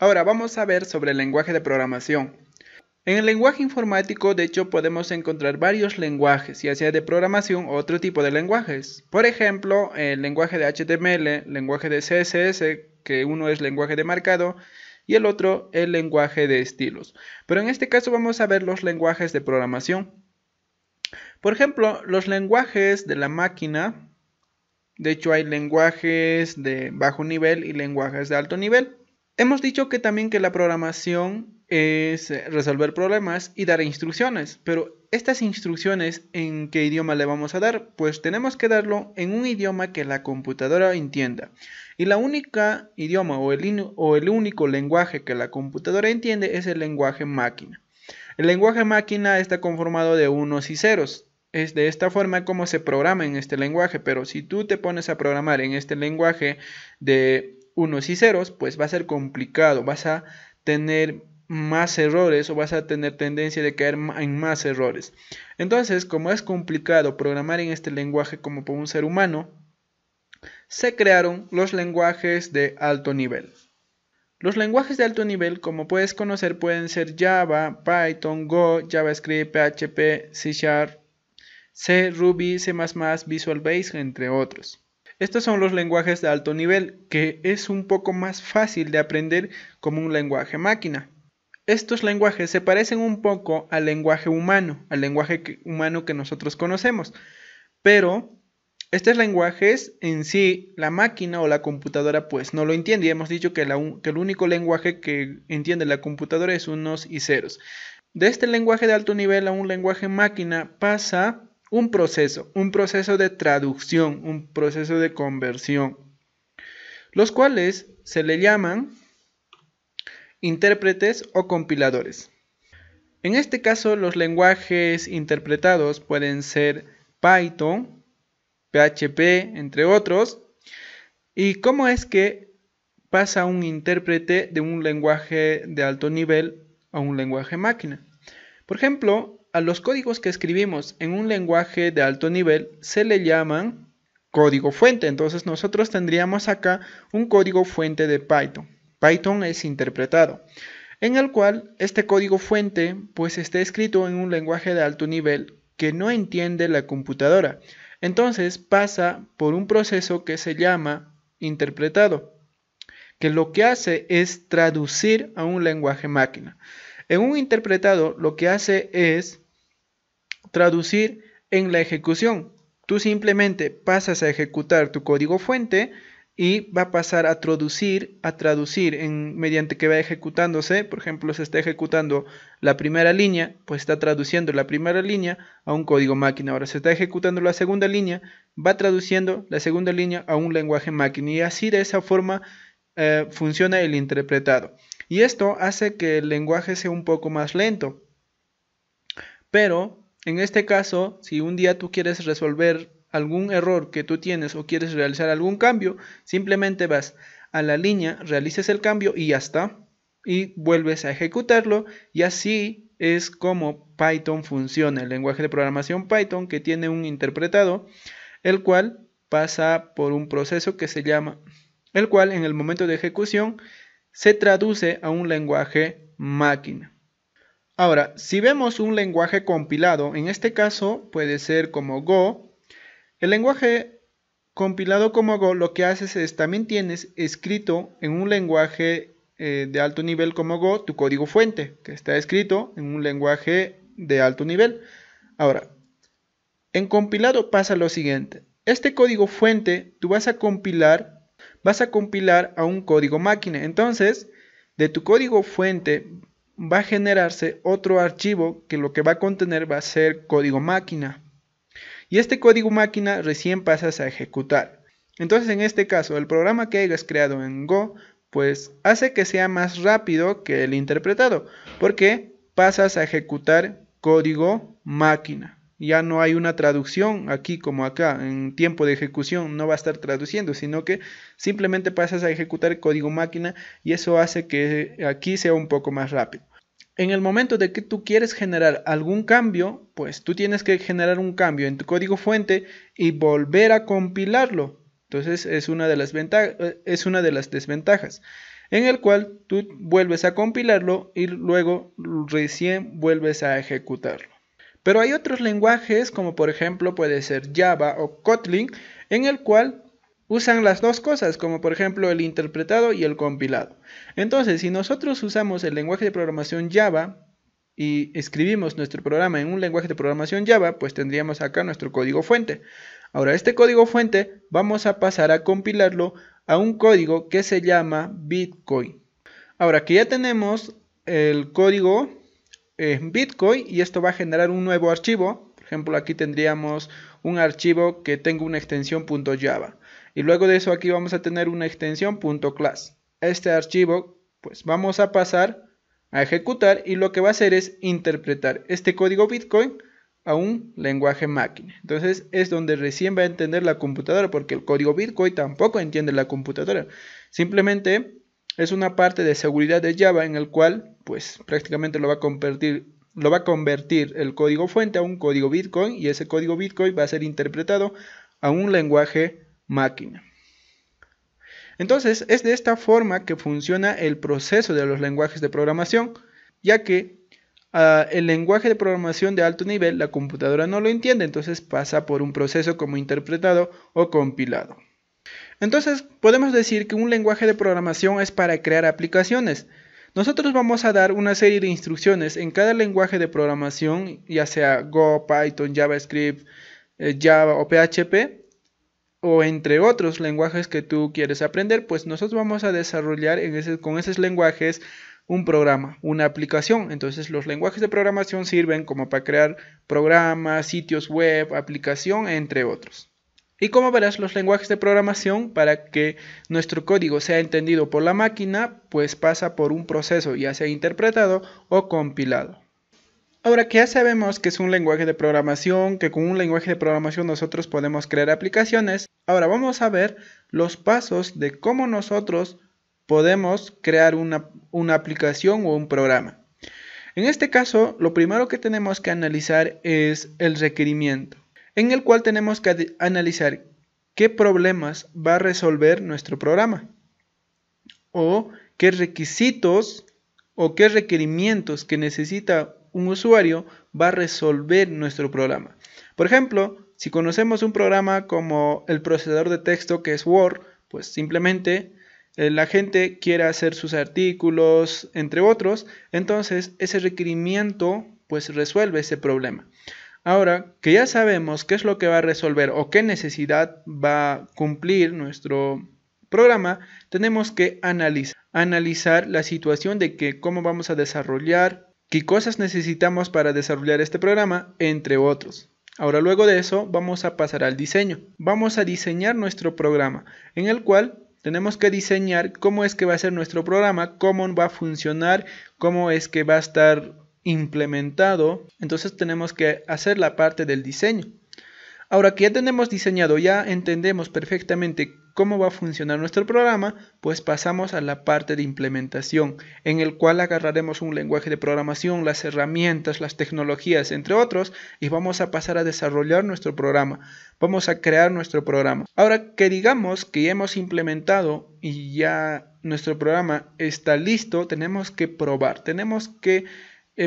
Ahora vamos a ver sobre el lenguaje de programación. En el lenguaje informático, de hecho, podemos encontrar varios lenguajes, ya sea de programación o otro tipo de lenguajes. Por ejemplo, el lenguaje de HTML, lenguaje de CSS, que uno es lenguaje de marcado, y el otro el lenguaje de estilos. Pero en este caso vamos a ver los lenguajes de programación. Por ejemplo, los lenguajes de la máquina, de hecho hay lenguajes de bajo nivel y lenguajes de alto nivel. Hemos dicho que también que la programación es resolver problemas y dar instrucciones, pero estas instrucciones ¿en qué idioma le vamos a dar? Pues tenemos que darlo en un idioma que la computadora entienda. Y la única idioma o el único lenguaje que la computadora entiende es el lenguaje máquina. El lenguaje máquina está conformado de unos y ceros. Es de esta forma como se programa en este lenguaje, pero si tú te pones a programar en este lenguaje de unos y ceros, pues va a ser complicado, vas a tener más errores o vas a tener tendencia de caer en más errores. Entonces, como es complicado programar en este lenguaje como por un ser humano, se crearon los lenguajes de alto nivel. Los lenguajes de alto nivel, como puedes conocer, pueden ser Java, Python, Go, JavaScript, PHP, C#, C, Ruby, C++, Visual Basic, entre otros. Estos son los lenguajes de alto nivel, que es un poco más fácil de aprender como un lenguaje máquina. Estos lenguajes se parecen un poco al lenguaje humano que nosotros conocemos, pero estos lenguajes en sí, la máquina o la computadora pues no lo entiende. Y hemos dicho que el único lenguaje que entiende la computadora es unos y ceros. De este lenguaje de alto nivel a un lenguaje máquina pasa un proceso de traducción, un proceso de conversión, los cuales se le llaman intérpretes o compiladores. En este caso, los lenguajes interpretados pueden ser Python, PHP, entre otros. ¿Y cómo es que pasa un intérprete de un lenguaje de alto nivel a un lenguaje máquina? Por ejemplo, a los códigos que escribimos en un lenguaje de alto nivel se le llaman código fuente. Entonces nosotros tendríamos acá un código fuente de Python. Python es interpretado, en el cual este código fuente pues está escrito en un lenguaje de alto nivel que no entiende la computadora. Entonces pasa por un proceso que se llama interpretado, que lo que hace es traducir a un lenguaje máquina. En un interpretado lo que hace es traducir en la ejecución. Tú simplemente pasas a ejecutar tu código fuente y va a pasar a traducir mediante que va ejecutándose. Por ejemplo, se está ejecutando la primera línea, pues está traduciendo la primera línea a un código máquina. Ahora se está ejecutando la segunda línea, va traduciendo la segunda línea a un lenguaje máquina, y así de esa forma funciona el interpretado. Y esto hace que el lenguaje sea un poco más lento. Pero en este caso, si un día tú quieres resolver algún error que tú tienes o quieres realizar algún cambio, simplemente vas a la línea, realizas el cambio y ya está. Y vuelves a ejecutarlo, y así es como Python funciona, el lenguaje de programación Python, que tiene un interpretado, el cual pasa por un proceso que se llama, el cual en el momento de ejecución se traduce a un lenguaje máquina. Ahora, si vemos un lenguaje compilado, en este caso puede ser como Go. El lenguaje compilado como Go lo que haces es, también tienes escrito en un lenguaje de alto nivel como Go tu código fuente, que está escrito en un lenguaje de alto nivel. Ahora, en compilado pasa lo siguiente. Este código fuente tú vas a compilar a un código máquina. Entonces, de tu código fuente va a generarse otro archivo que lo que va a contener va a ser código máquina. Y este código máquina recién pasas a ejecutar. Entonces, en este caso, el programa que hayas creado en Go, pues hace que sea más rápido que el interpretado, porque pasas a ejecutar código máquina. Ya no hay una traducción aquí como acá, en tiempo de ejecución no va a estar traduciendo, sino que simplemente pasas a ejecutar código máquina, y eso hace que aquí sea un poco más rápido. En el momento de que tú quieres generar algún cambio, pues tú tienes que generar un cambio en tu código fuente y volver a compilarlo. Entonces es una de las desventajas. en el cual tú vuelves a compilarlo y luego recién vuelves a ejecutarlo. Pero hay otros lenguajes, como por ejemplo puede ser Java o Kotlin, en el cual usan las dos cosas, como por ejemplo el interpretado y el compilado. Entonces, si nosotros usamos el lenguaje de programación Java y escribimos nuestro programa en un lenguaje de programación Java, pues tendríamos acá nuestro código fuente. Ahora, este código fuente vamos a pasar a compilarlo a un código que se llama Bitcoin. Ahora que ya tenemos el código en Bitcoin y esto va a generar un nuevo archivo, por ejemplo aquí tendríamos un archivo que tenga una extensión .java y luego de eso aquí vamos a tener una extensión .class. Este archivo pues vamos a pasar a ejecutar y lo que va a hacer es interpretar este código Bitcoin a un lenguaje máquina. Entonces es donde recién va a entender la computadora, porque el código Bitcoin tampoco entiende la computadora. Simplemente es una parte de seguridad de Java en el cual pues prácticamente lo va a convertir el código fuente a un código Bitcoin y ese código Bitcoin va a ser interpretado a un lenguaje máquina. Entonces es de esta forma que funciona el proceso de los lenguajes de programación, ya que el lenguaje de programación de alto nivel la computadora no lo entiende, entonces pasa por un proceso como interpretado o compilado. Entonces podemos decir que un lenguaje de programación es para crear aplicaciones. Nosotros vamos a dar una serie de instrucciones en cada lenguaje de programación, ya sea Go, Python, JavaScript, Java o PHP, o entre otros lenguajes que tú quieres aprender, pues nosotros vamos a desarrollar con esos lenguajes un programa, una aplicación. Entonces los lenguajes de programación sirven como para crear programas, sitios web, aplicación, entre otros. Y como verás, los lenguajes de programación, para que nuestro código sea entendido por la máquina, pues pasa por un proceso, ya sea interpretado o compilado. Ahora que ya sabemos que es un lenguaje de programación, que con un lenguaje de programación nosotros podemos crear aplicaciones, ahora vamos a ver los pasos de cómo nosotros podemos crear una aplicación o un programa. En este caso, lo primero que tenemos que analizar es el requerimiento, en el cual tenemos que analizar qué problemas va a resolver nuestro programa, o qué requisitos o qué requerimientos que necesita un usuario va a resolver nuestro programa. Por ejemplo, si conocemos un programa como el procesador de texto que es Word, pues simplemente la gente quiere hacer sus artículos, entre otros, entonces ese requerimiento pues resuelve ese problema. Ahora que ya sabemos qué es lo que va a resolver o qué necesidad va a cumplir nuestro programa, tenemos que analizar la situación de que cómo vamos a desarrollar, qué cosas necesitamos para desarrollar este programa, entre otros. Ahora luego de eso vamos a pasar al diseño. Vamos a diseñar nuestro programa, en el cual tenemos que diseñar cómo es que va a ser nuestro programa, cómo va a funcionar, cómo es que va a estar implementado. Entonces tenemos que hacer la parte del diseño. Ahora que ya tenemos diseñado, ya entendemos perfectamente cómo va a funcionar nuestro programa, pues pasamos a la parte de implementación, en el cual agarraremos un lenguaje de programación, las herramientas, las tecnologías, entre otros, y vamos a pasar a desarrollar nuestro programa. Vamos a crear nuestro programa. Ahora que digamos que ya hemos implementado y ya nuestro programa está listo, tenemos que probar, tenemos que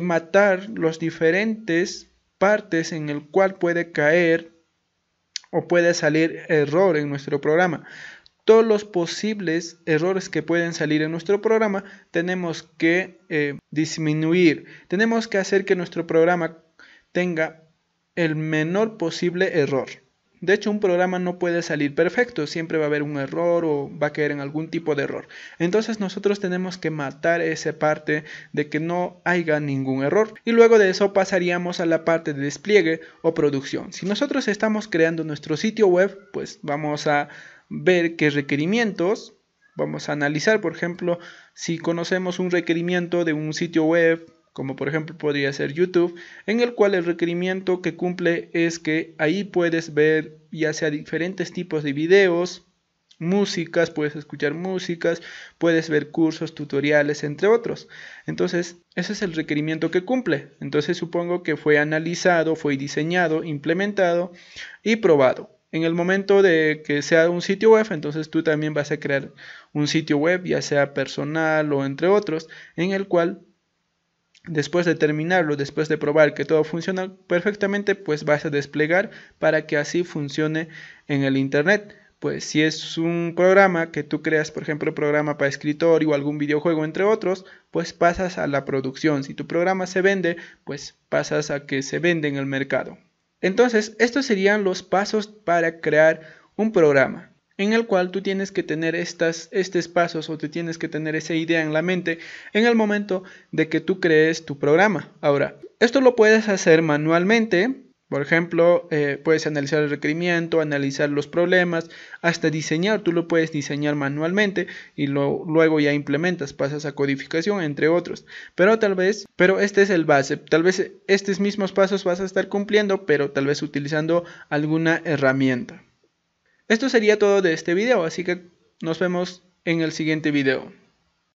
matar los diferentes partes en el cual puede caer o puede salir error en nuestro programa. Todos los posibles errores que pueden salir en nuestro programa tenemos que disminuir. Tenemos que hacer que nuestro programa tenga el menor posible error. De hecho, un programa no puede salir perfecto, siempre va a haber un error o va a caer en algún tipo de error. Entonces nosotros tenemos que matar esa parte de que no haya ningún error. Y luego de eso pasaríamos a la parte de despliegue o producción. Si nosotros estamos creando nuestro sitio web, pues vamos a ver qué requerimientos, vamos a analizar, por ejemplo, si conocemos un requerimiento de un sitio web, como por ejemplo podría ser YouTube, en el cual el requerimiento que cumple es que ahí puedes ver ya sea diferentes tipos de videos, músicas, puedes escuchar músicas, puedes ver cursos, tutoriales, entre otros. Entonces, ese es el requerimiento que cumple. Entonces, supongo que fue analizado, fue diseñado, implementado y probado. en el momento de que sea un sitio web, entonces tú también vas a crear un sitio web, ya sea personal o entre otros, en el cual después de terminarlo, después de probar que todo funciona perfectamente, pues vas a desplegar para que así funcione en el internet. Pues si es un programa que tú creas, por ejemplo, programa para escritorio o algún videojuego, entre otros, pues pasas a la producción. Si tu programa se vende, pues pasas a que se vende en el mercado. Entonces, estos serían los pasos para crear un programa, en el cual tú tienes que tener estos pasos o te tienes que tener esa idea en la mente en el momento de que tú crees tu programa. Ahora, esto lo puedes hacer manualmente. Por ejemplo, puedes analizar el requerimiento, analizar los problemas, hasta diseñar. Tú lo puedes diseñar manualmente y luego ya implementas, pasas a codificación, entre otros. Pero este es el base. Tal vez estos mismos pasos vas a estar cumpliendo, pero tal vez utilizando alguna herramienta. Esto sería todo de este video, así que nos vemos en el siguiente video.